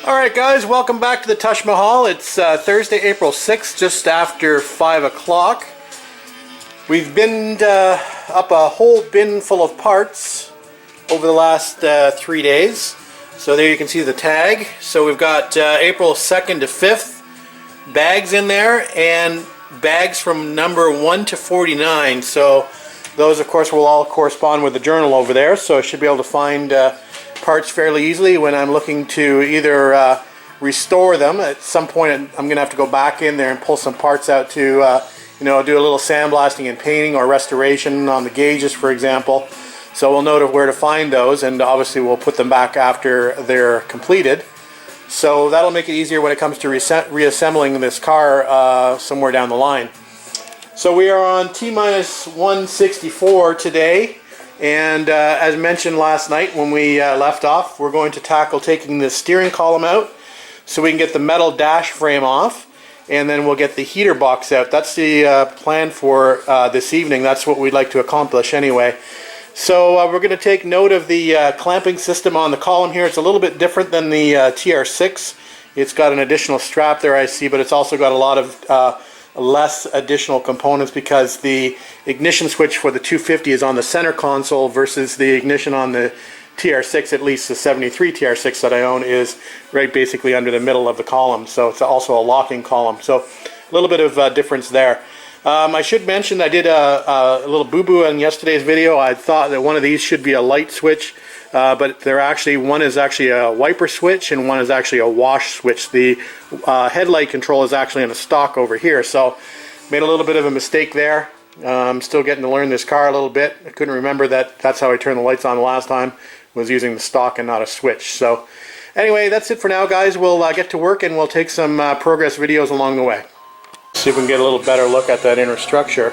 Alright guys, welcome back to the Taj Mahal. It's Thursday, April 6th, just after 5 o'clock. We've binned up a whole bin full of parts over the last 3 days. So there you can see the tag. So we've got April 2nd to 5th bags in there, and bags from number 1 to 49. So those of course will all correspond with the journal over there, so I should be able to find parts fairly easily when I'm looking to either restore them. At some point I'm going to have to go back in there and pull some parts out to do a little sandblasting and painting or restoration on the gauges, for example. So we'll know where to find those, and obviously we'll put them back after they're completed. So that'll make it easier when it comes to reassembling this car somewhere down the line. So we are on T-minus 164 today, and as mentioned last night when we left off, we're going to tackle taking the steering column out so we can get the metal dash frame off, and then we'll get the heater box out. That's the plan for this evening. That's what we'd like to accomplish anyway. So we're going to take note of the clamping system on the column here. It's a little bit different than the TR6. It's got an additional strap there, I see, but it's also got a lot of less additional components because the ignition switch for the 250 is on the center console versus the ignition on the TR6, at least the 73 TR6 that I own, is right basically under the middle of the column. So it's also a locking column. So a little bit of difference there. I should mention I did a little boo-boo in yesterday's video. I thought that one of these should be a light switch, but one is actually a wiper switch and one is actually a wash switch. The headlight control is actually in a stock over here, so made a little bit of a mistake there. I'm still getting to learn this car a little bit. I couldn't remember that's how I turned the lights on the last time, was using the stock and not a switch. So anyway, that's it for now, guys. We'll get to work and we'll take some progress videos along the way. See if we can get a little better look at that inner structure.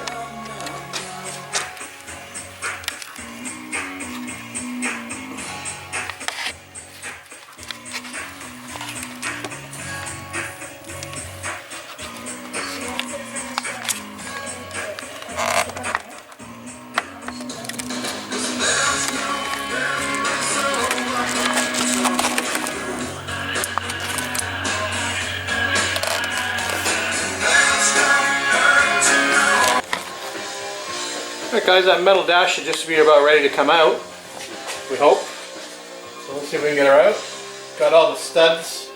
Alright guys, that metal dash should just be about ready to come out, we hope. So let's see if we can get her out. Got all the studs,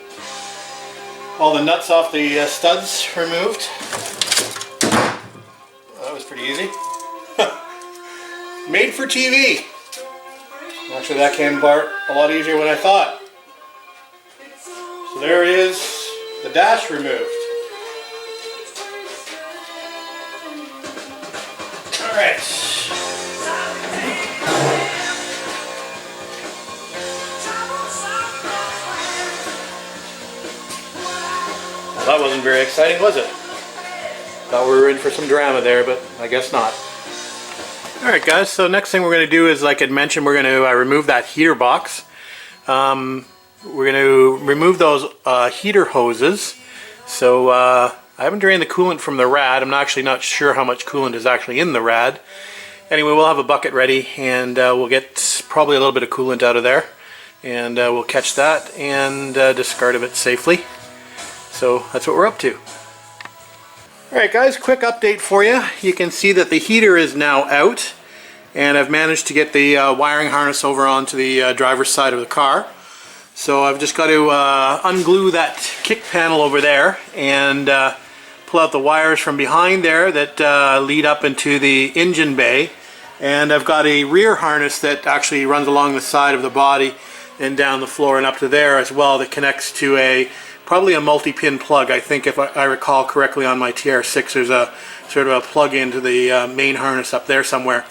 all the nuts off the studs removed. Well, that was pretty easy. Made for TV. Actually, that came apart a lot easier than I thought. So there is the dash removed. Alright. Well, that wasn't very exciting, was it? Thought we were in for some drama there, but I guess not. Alright guys, so next thing we're going to do is, like I mentioned, we're going to remove that heater box. We're going to remove those heater hoses. So I haven't drained the coolant from the rad. I'm actually not sure how much coolant is actually in the rad. Anyway, we'll have a bucket ready, and we'll get probably a little bit of coolant out of there, and we'll catch that and discard of it safely. So that's what we're up to. Alright guys, quick update for you. You can see that the heater is now out, and I've managed to get the wiring harness over onto the driver's side of the car. So I've just got to unglue that kick panel over there and pull out the wires from behind there that lead up into the engine bay. And I've got a rear harness that actually runs along the side of the body and down the floor and up to there as well, that connects to probably a multi-pin plug. I think if I recall correctly on my TR6 there's a sort of a plug into the main harness up there somewhere.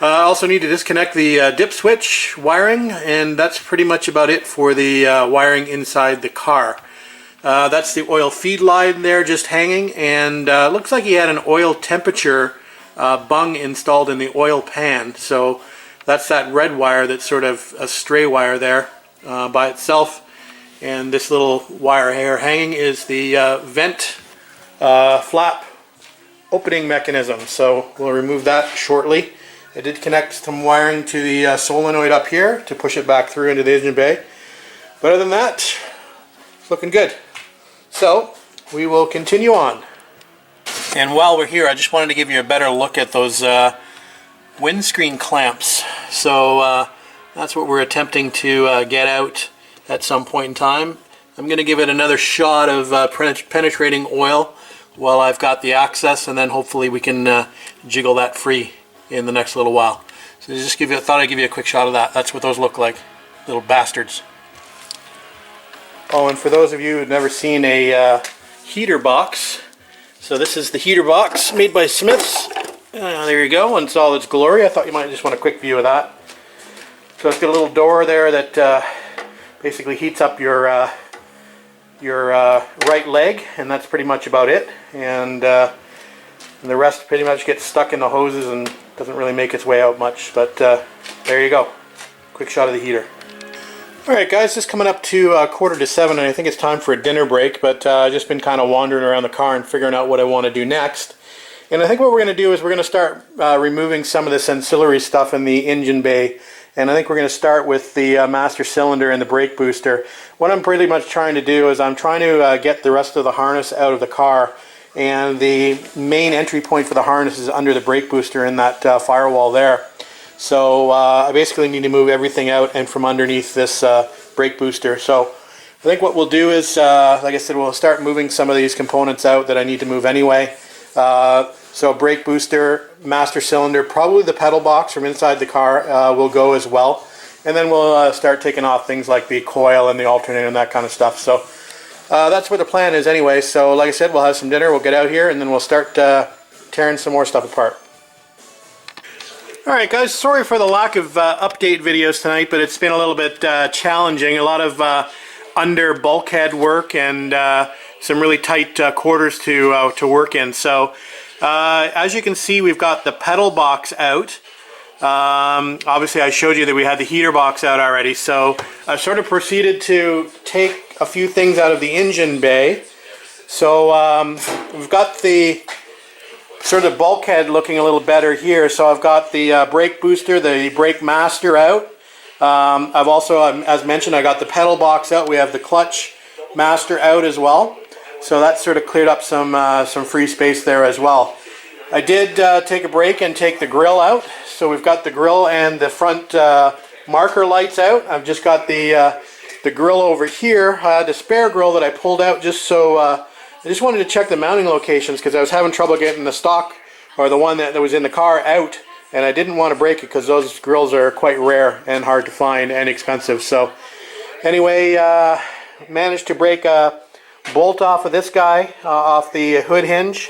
I also need to disconnect the dip switch wiring, and that's pretty much about it for the wiring inside the car. That's the oil feed line there just hanging, and looks like he had an oil temperature bung installed in the oil pan. So that's that red wire that's sort of a stray wire there by itself. And this little wire here hanging is the vent flap opening mechanism. So we'll remove that shortly. I did connect some wiring to the solenoid up here to push it back through into the engine bay. But other than that, It's looking good. So we will continue on. And while we're here, I just wanted to give you a better look at those windscreen clamps. So that's what we're attempting to get out at some point in time. I'm going to give it another shot of penetrating oil while I've got the access, and then hopefully we can jiggle that free in the next little while. So just thought I'd give you a quick shot of that. That's what those look like, little bastards. Oh, and for those of you who've never seen a heater box, so this is the heater box made by Smith's. There you go, in all its glory. I thought you might just want a quick view of that. So it's got a little door there that basically heats up your right leg, and that's pretty much about it. And the rest pretty much gets stuck in the hoses and doesn't really make its way out much. But there you go. Quick shot of the heater. Alright guys, just coming up to 6:45, and I think it's time for a dinner break, but I've just been kind of wandering around the car and figuring out what I want to do next. And I think what we're going to do is we're going to start removing some of this ancillary stuff in the engine bay. And I think we're going to start with the master cylinder and the brake booster. What I'm pretty much trying to do is I'm trying to get the rest of the harness out of the car. And the main entry point for the harness is under the brake booster in that firewall there. So I basically need to move everything out and from underneath this brake booster. So I think what we'll do is, like I said, we'll start moving some of these components out that I need to move anyway. So brake booster, master cylinder, probably the pedal box from inside the car will go as well. And then we'll start taking off things like the coil and the alternator and that kind of stuff. So that's what the plan is anyway. So like I said, we'll have some dinner, we'll get out here, and then we'll start tearing some more stuff apart. Alright guys, sorry for the lack of update videos tonight, but it's been a little bit challenging. A lot of under bulkhead work and some really tight quarters to work in. So as you can see, we've got the pedal box out. Obviously I showed you that we had the heater box out already, so I've sort of proceeded to take a few things out of the engine bay. So we've got the sort of bulkhead looking a little better here. So I've got the brake booster, the brake master out. I've also, as mentioned, I got the pedal box out. We have the clutch master out as well. So that sort of cleared up some free space there as well. I did take a break and take the grill out. So we've got the grill and the front marker lights out. I've just got the grill over here. I had a spare grill that I pulled out just so I just wanted to check the mounting locations because I was having trouble getting the stock, or the one that was in the car, out, and I didn't want to break it because those grills are quite rare and hard to find and expensive. So anyway, managed to break a bolt off of this guy, off the hood hinge.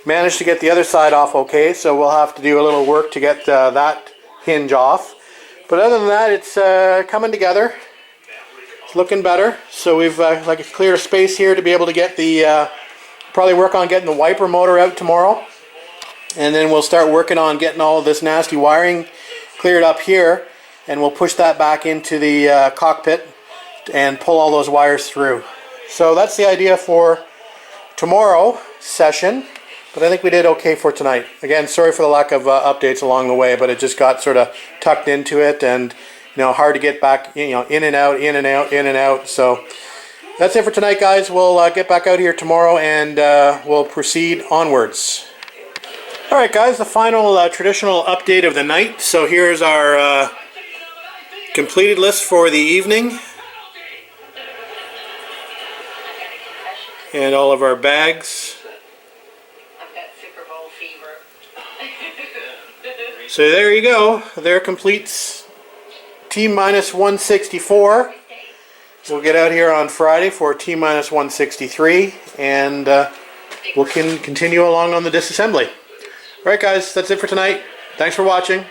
Managed to get the other side off okay, so we'll have to do a little work to get that hinge off. But other than that, it's coming together. It's looking better. So we've like cleared a space here to be able to get the probably work on getting the wiper motor out tomorrow, and then we'll start working on getting all of this nasty wiring cleared up here, and we'll push that back into the cockpit and pull all those wires through. So that's the idea for tomorrow session, but I think we did okay for tonight. Again, sorry for the lack of updates along the way, but it just got sort of tucked into it, and hard to get back, in and out, in and out, in and out. So that's it for tonight, guys. We'll get back out here tomorrow, and we'll proceed onwards. All right, guys, the final traditional update of the night. So here's our completed list for the evening, and all of our bags. So there you go. There completes T-minus 164. We'll get out here on Friday for T-minus 163, and we'll continue along on the disassembly. Alright guys, that's it for tonight. Thanks for watching.